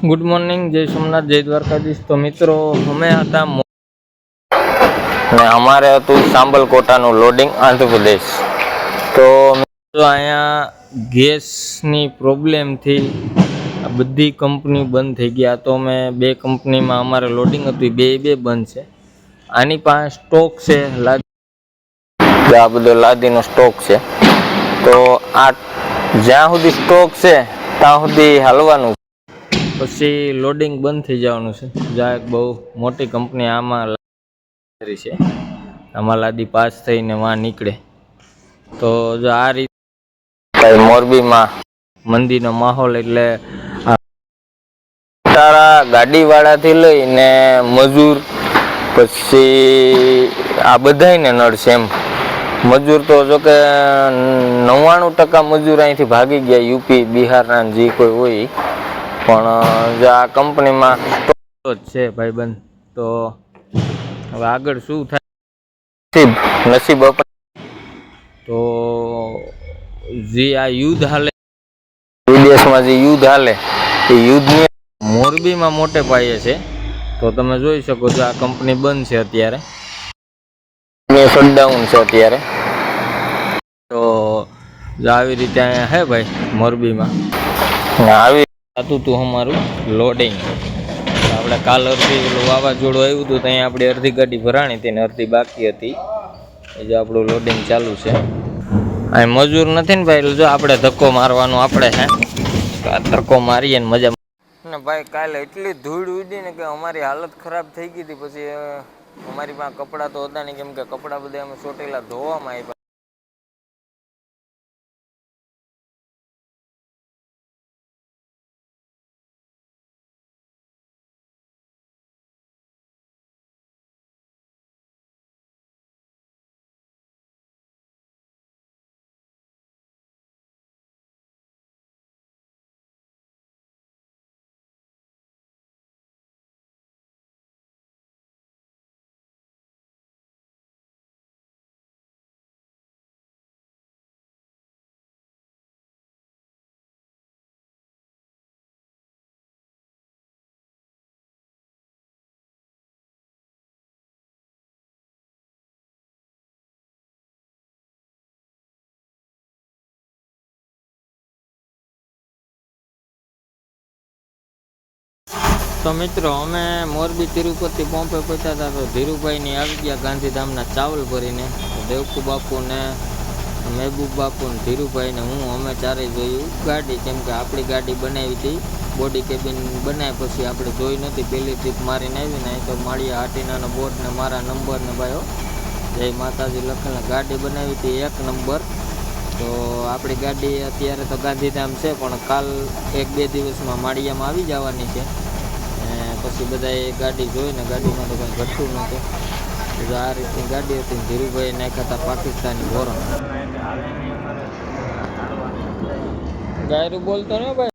Good morning, જય સોમનાથ, જય દ્વારકાધીશ। તો મિત્રો અમે હતા ને અમારે હતું સાંબલકોટાનું લોડિંગ આંધ્રપ્રદેશ। તો મિત્રો અહીંયા ગેસની પ્રોબ્લેમથી આ બધી કંપની બંધ થઈ ગયા। તો અમે બે કંપનીમાં અમારે લોડિંગ હતું, બે બંધ છે। આની પાસે સ્ટોક છે, આ બધો લાદીનો સ્ટોક છે। તો આ જ્યાં સુધી સ્ટોક છે ત્યાં સુધી હાલવાનું, પછી લોડિંગ બંધ થઈ જવાનું છે। જ્યાં એક બહુ મોટી કંપની આમાં છે, આમાં લાદી પાસ થઈને વાં નીકળે। તો જો આ રીતે મોરબીમાં મંદીનો માહોલ, એટલે તારા ગાડીવાળાથી લઈને મજૂર, પછી આ બધાયને નડશે એમ। મજૂર તો જો કે 99% મજૂર અહીંથી ભાગી ગયા, યુપી બિહારના જે કોઈ હોય। પણ જો આ કંપનીમાં જ છે ભાઈબંધ। તો હવે આગળ શું થાય નસીબ તો જે આ યુદ્ધ હાલે વિદેશમાં, જે યુદ્ધ હાલે એ યુદ્ધની મોરબીમાં મોટે પાયે છે। તો તમે જોઈ શકો છો આ કંપની બંધ છે અત્યારે, શટડાઉન છે અત્યારે। તો આવી રીતે અહીંયા હે ભાઈ મોરબીમાં આવી હતું અમારું લોડિંગ। આપણે કાલ અડધી વાવાઝોડું આવ્યું હતું, ત્યાં આપણે અડધી ગાડી ભરાણી હતી ને અડધી બાકી હતી। એ જો આપણું લોડિંગ ચાલુ છે। અહીં મજૂર નથી ને ભાઈ, એટલે જો આપણે ધક્કો મારવાનું આપણે હે, ધક્કો મારીએ ને મજા ને ભાઈ। કાલે એટલી ધૂળ ઉડી ને કે અમારી હાલત ખરાબ થઈ ગઈ હતી। પછી અમારી પાસે કપડાં તો હતા નહીં, કેમ કે કપડાં બધા અમે ચોટેલા ધોવામાં આવ્યા। તો મિત્રો અમે મોરબી તિરુપતિ પહોંચે પહોંચ્યા હતા, તો ધીરુભાઈની આવી ગયા ગાંધીધામના ચાવલ ભરીને। દેવકુ બાપુ ને મહેબૂબ બાપુ ને ધીરુભાઈ ને હું, અમે ચારેય જોયું ગાડી, કેમ કે આપણી ગાડી બનાવી હતી, બોડી કેબિન બનાવી પછી આપણે જોઈ નથી, પહેલી ટ્રીપ મારીને આવીને તો માળિયા હાટીનાનો બોટ ને મારા નંબર ને ભાઈઓ જય માતાજી લખેલા ગાડી બનાવી હતી 1 નંબર। તો આપણી ગાડી અત્યારે તો ગાંધીધામ છે, પણ કાલ 1-2 દિવસમાં માળિયામાં આવી જવાની છે। પછી બધા ગાડી જોઈને ગાડીમાં તો કંઈ ઘટતું નહોતું। આ રીતની ગાડી હતી, ધીરુભાઈ નાખ્યા હતા પાકિસ્તાની વોરન। ગાયરું બોલતો ને ભાઈ।